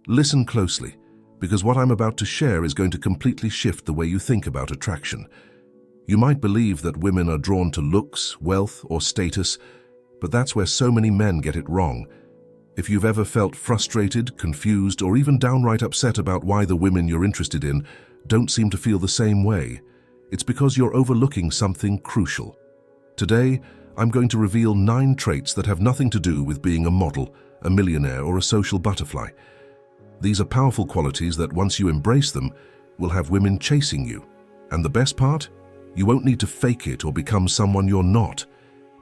Listen closely, because what I'm about to share is going to completely shift the way you think about attraction. You might believe that women are drawn to looks, wealth, or status, but that's where so many men get it wrong. If you've ever felt frustrated, confused, or even downright upset about why the women you're interested in don't seem to feel the same way, it's because you're overlooking something crucial. Today, I'm going to reveal 9 traits that have nothing to do with being a model, a millionaire, or a social butterfly. These are powerful qualities that, once you embrace them, will have women chasing you. And the best part? You won't need to fake it or become someone you're not.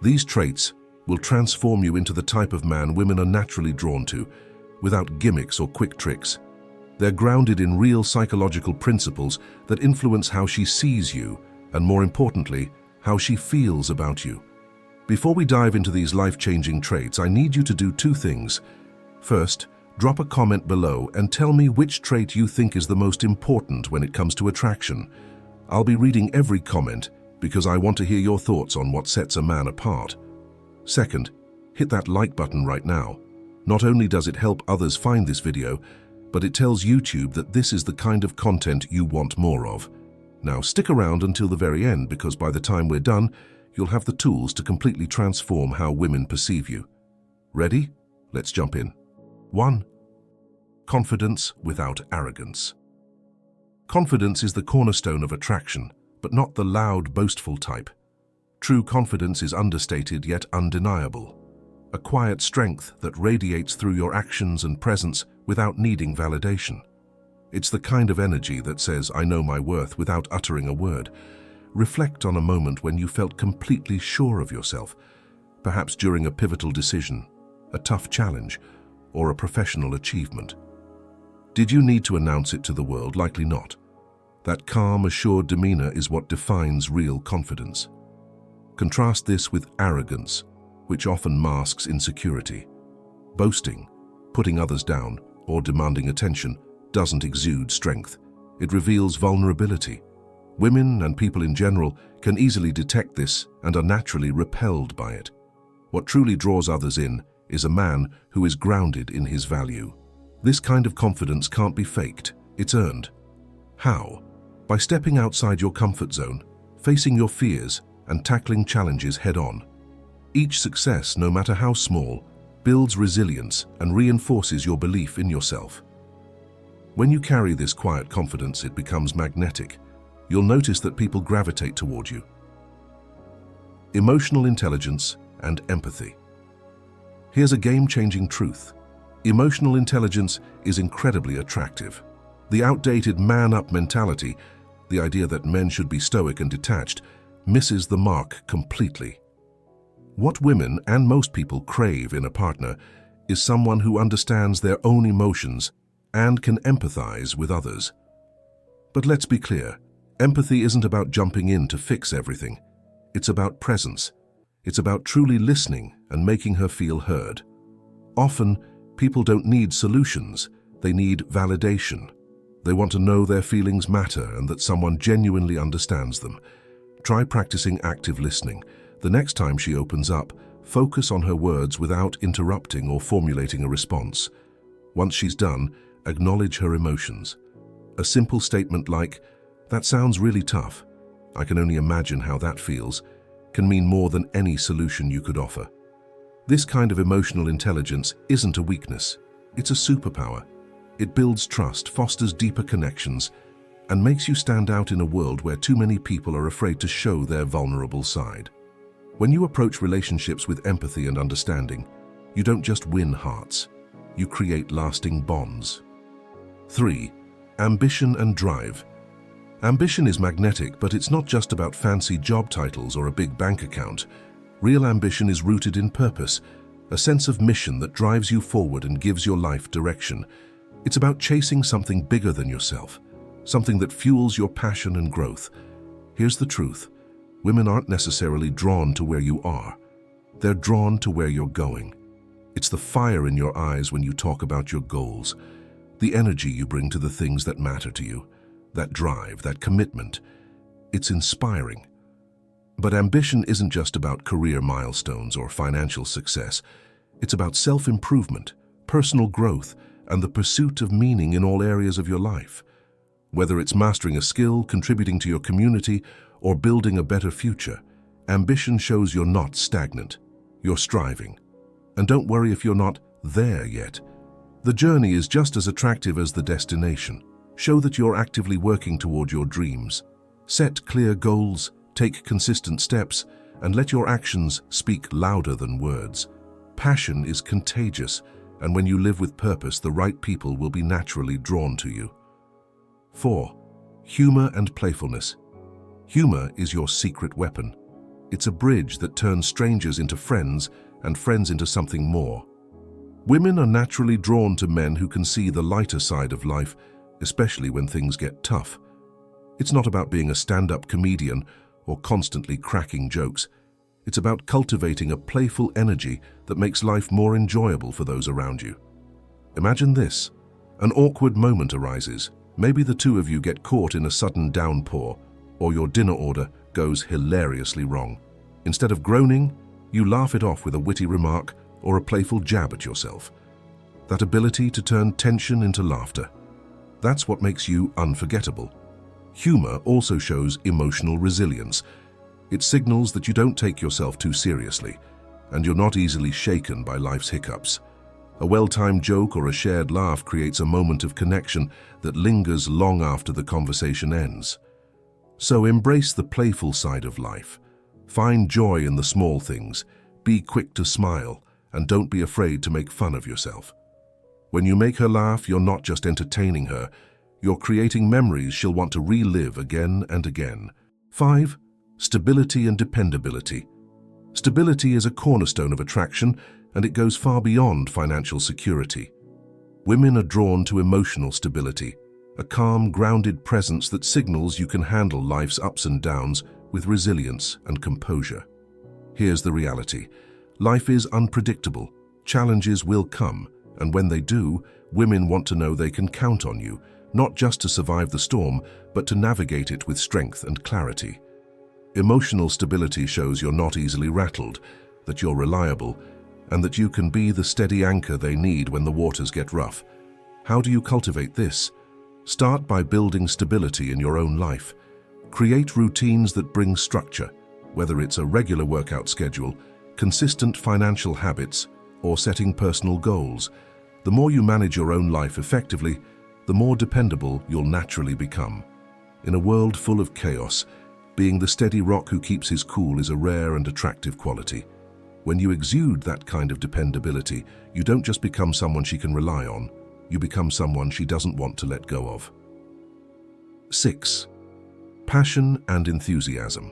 These traits will transform you into the type of man women are naturally drawn to, without gimmicks or quick tricks. They're grounded in real psychological principles that influence how she sees you, and more importantly, how she feels about you. Before we dive into these life-changing traits, I need you to do 2 things. First, drop a comment below and tell me which trait you think is the most important when it comes to attraction. I'll be reading every comment because I want to hear your thoughts on what sets a man apart. Second, hit that like button right now. Not only does it help others find this video, but it tells YouTube that this is the kind of content you want more of. Now stick around until the very end, because by the time we're done, you'll have the tools to completely transform how women perceive you. Ready? Let's jump in. 1. Confidence without arrogance. Confidence is the cornerstone of attraction, but not the loud, boastful type. True confidence is understated yet undeniable. A quiet strength that radiates through your actions and presence without needing validation. It's the kind of energy that says, "I know my worth," without uttering a word. Reflect on a moment when you felt completely sure of yourself, perhaps during a pivotal decision, a tough challenge, or a professional achievement. Did you need to announce it to the world? Likely not. That calm, assured demeanor is what defines real confidence. Contrast this with arrogance, which often masks insecurity. Boasting, putting others down, or demanding attention doesn't exude strength. It reveals vulnerability. Women, and people in general, can easily detect this and are naturally repelled by it. What truly draws others in is a man who is grounded in his value. This kind of confidence can't be faked, it's earned. How? By stepping outside your comfort zone, facing your fears, and tackling challenges head-on. Each success, no matter how small, builds resilience and reinforces your belief in yourself. When you carry this quiet confidence, it becomes magnetic. You'll notice that people gravitate toward you. Emotional intelligence and empathy. Here's a game-changing truth. Emotional intelligence is incredibly attractive. The outdated man-up mentality, the idea that men should be stoic and detached, misses the mark completely. What women and most people crave in a partner is someone who understands their own emotions and can empathize with others. But let's be clear, empathy isn't about jumping in to fix everything. It's about presence. It's about truly listening and making her feel heard. Often, people don't need solutions, they need validation. They want to know their feelings matter and that someone genuinely understands them. Try practicing active listening. The next time she opens up, focus on her words without interrupting or formulating a response. Once she's done, acknowledge her emotions. A simple statement like, "That sounds really tough. I can only imagine how that feels," can mean more than any solution you could offer. This kind of emotional intelligence isn't a weakness, it's a superpower. It builds trust, fosters deeper connections, and makes you stand out in a world where too many people are afraid to show their vulnerable side. When you approach relationships with empathy and understanding, you don't just win hearts, you create lasting bonds. 3. Ambition and drive. Ambition is magnetic, but it's not just about fancy job titles or a big bank account. Real ambition is rooted in purpose, a sense of mission that drives you forward and gives your life direction. It's about chasing something bigger than yourself, something that fuels your passion and growth. Here's the truth. Women aren't necessarily drawn to where you are. They're drawn to where you're going. It's the fire in your eyes when you talk about your goals, the energy you bring to the things that matter to you, that drive, that commitment. It's inspiring. But ambition isn't just about career milestones or financial success. It's about self-improvement, personal growth, and the pursuit of meaning in all areas of your life. Whether it's mastering a skill, contributing to your community, or building a better future, ambition shows you're not stagnant. You're striving. And don't worry if you're not there yet. The journey is just as attractive as the destination. Show that you're actively working toward your dreams. Set clear goals, take consistent steps, and let your actions speak louder than words. Passion is contagious, and when you live with purpose, the right people will be naturally drawn to you. 4. Humor and playfulness. Humor is your secret weapon. It's a bridge that turns strangers into friends and friends into something more. Women are naturally drawn to men who can see the lighter side of life, especially when things get tough. It's not about being a stand-up comedian or constantly cracking jokes. It's about cultivating a playful energy that makes life more enjoyable for those around you. Imagine this. An awkward moment arises. Maybe the two of you get caught in a sudden downpour, or your dinner order goes hilariously wrong. Instead of groaning, you laugh it off with a witty remark or a playful jab at yourself. That ability to turn tension into laughter. That's what makes you unforgettable. Humor also shows emotional resilience. It signals that you don't take yourself too seriously, and you're not easily shaken by life's hiccups. A well-timed joke or a shared laugh creates a moment of connection that lingers long after the conversation ends. So embrace the playful side of life. Find joy in the small things, be quick to smile, and don't be afraid to make fun of yourself. When you make her laugh, you're not just entertaining her, you're creating memories she'll want to relive again and again. 5. Stability and dependability. Stability is a cornerstone of attraction, and it goes far beyond financial security. Women are drawn to emotional stability, a calm, grounded presence that signals you can handle life's ups and downs with resilience and composure. Here's the reality. Life is unpredictable. Challenges will come, and when they do, women want to know they can count on you, not just to survive the storm, but to navigate it with strength and clarity. Emotional stability shows you're not easily rattled, that you're reliable, and that you can be the steady anchor they need when the waters get rough. How do you cultivate this? Start by building stability in your own life. Create routines that bring structure, whether it's a regular workout schedule, consistent financial habits, or setting personal goals. The more you manage your own life effectively, the more dependable you'll naturally become. In a world full of chaos, being the steady rock who keeps his cool is a rare and attractive quality. When you exude that kind of dependability, you don't just become someone she can rely on, you become someone she doesn't want to let go of. 6. Passion and enthusiasm.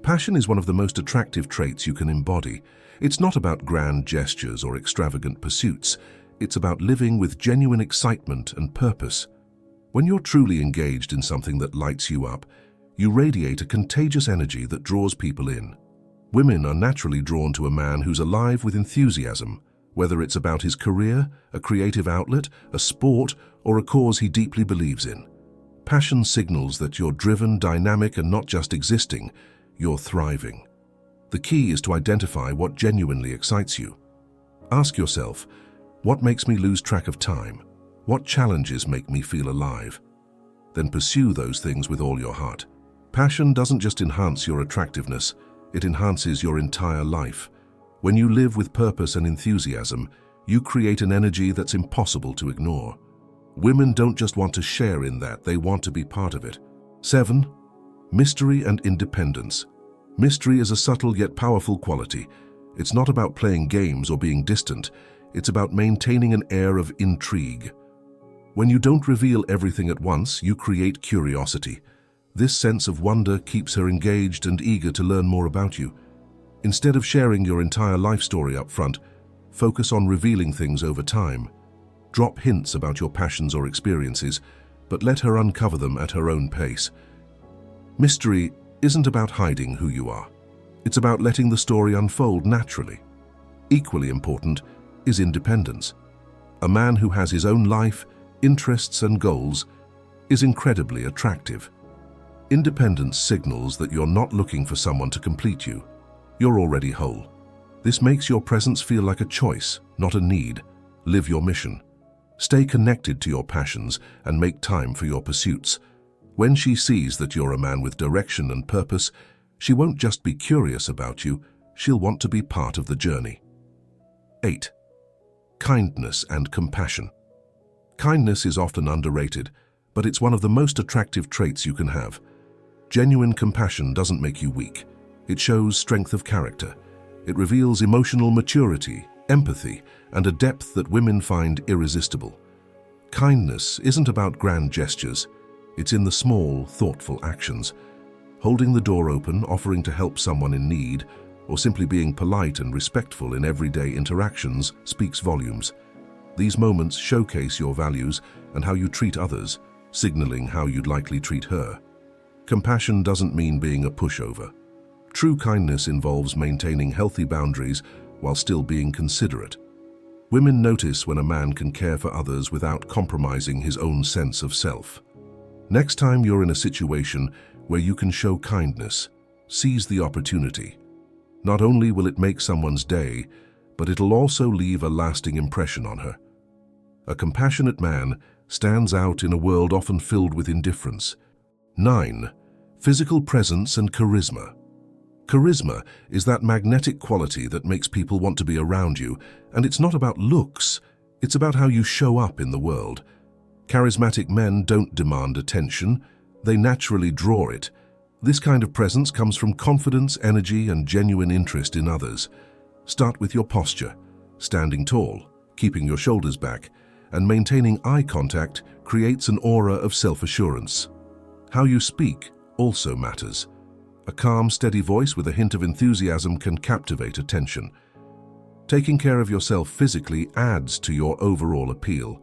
Passion is one of the most attractive traits you can embody. It's not about grand gestures or extravagant pursuits. It's about living with genuine excitement and purpose. When you're truly engaged in something that lights you up, you radiate a contagious energy that draws people in. Women are naturally drawn to a man who's alive with enthusiasm, whether it's about his career, a creative outlet, a sport, or a cause he deeply believes in. Passion signals that you're driven, dynamic, and not just existing, you're thriving. The key is to identify what genuinely excites you. Ask yourself, what makes me lose track of time? What challenges make me feel alive? Then pursue those things with all your heart. Passion doesn't just enhance your attractiveness, it enhances your entire life. When you live with purpose and enthusiasm, you create an energy that's impossible to ignore. Women don't just want to share in that, they want to be part of it. 7. Mystery and independence. Mystery is a subtle yet powerful quality. It's not about playing games or being distant, it's about maintaining an air of intrigue. When you don't reveal everything at once, you create curiosity. This sense of wonder keeps her engaged and eager to learn more about you. Instead of sharing your entire life story up front, focus on revealing things over time. Drop hints about your passions or experiences, but let her uncover them at her own pace. Mystery isn't about hiding who you are. It's about letting the story unfold naturally. Equally important is independence. A man who has his own life, interests, and goals is incredibly attractive. Independence signals that you're not looking for someone to complete you. You're already whole. This makes your presence feel like a choice, not a need. Live your mission. Stay connected to your passions and make time for your pursuits. When she sees that you're a man with direction and purpose, she won't just be curious about you, she'll want to be part of the journey. 8. Kindness and compassion. Kindness is often underrated, but it's one of the most attractive traits you can have. Genuine compassion doesn't make you weak. It shows strength of character. It reveals emotional maturity, empathy, and a depth that women find irresistible. Kindness isn't about grand gestures. It's in the small, thoughtful actions. Holding the door open, offering to help someone in need, or simply being polite and respectful in everyday interactions speaks volumes. These moments showcase your values and how you treat others, signaling how you'd likely treat her. Compassion doesn't mean being a pushover. True kindness involves maintaining healthy boundaries while still being considerate. Women notice when a man can care for others without compromising his own sense of self. Next time you're in a situation where you can show kindness, seize the opportunity. Not only will it make someone's day, but it'll also leave a lasting impression on her. A compassionate man stands out in a world often filled with indifference. 9. Physical presence and charisma. Charisma is that magnetic quality that makes people want to be around you, and it's not about looks, it's about how you show up in the world. Charismatic men don't demand attention, they naturally draw it. This kind of presence comes from confidence, energy, and genuine interest in others. Start with your posture, standing tall, keeping your shoulders back, and maintaining eye contact creates an aura of self-assurance. How you speak also matters. A calm, steady voice with a hint of enthusiasm can captivate attention. Taking care of yourself physically adds to your overall appeal.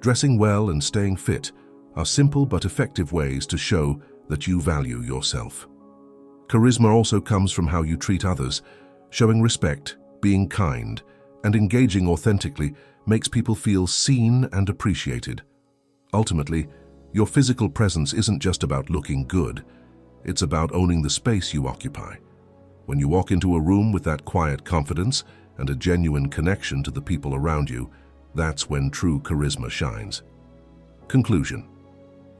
Dressing well and staying fit are simple but effective ways to show that you value yourself. Charisma also comes from how you treat others. Showing respect, being kind, and engaging authentically makes people feel seen and appreciated. Ultimately, your physical presence isn't just about looking good. It's about owning the space you occupy. When you walk into a room with that quiet confidence and a genuine connection to the people around you, that's when true charisma shines. Conclusion.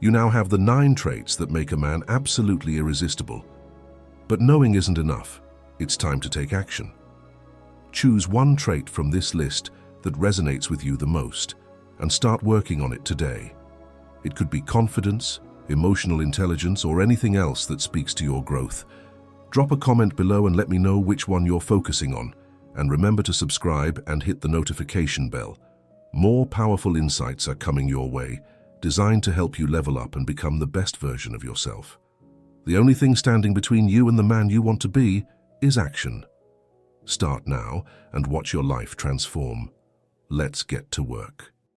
You now have the 9 traits that make a man absolutely irresistible. But knowing isn't enough. It's time to take action. Choose one trait from this list that resonates with you the most and start working on it today. It could be confidence, emotional intelligence, or anything else that speaks to your growth. Drop a comment below and let me know which one you're focusing on. And remember to subscribe and hit the notification bell. More powerful insights are coming your way, designed to help you level up and become the best version of yourself. The only thing standing between you and the man you want to be is action. Start now and watch your life transform. Let's get to work.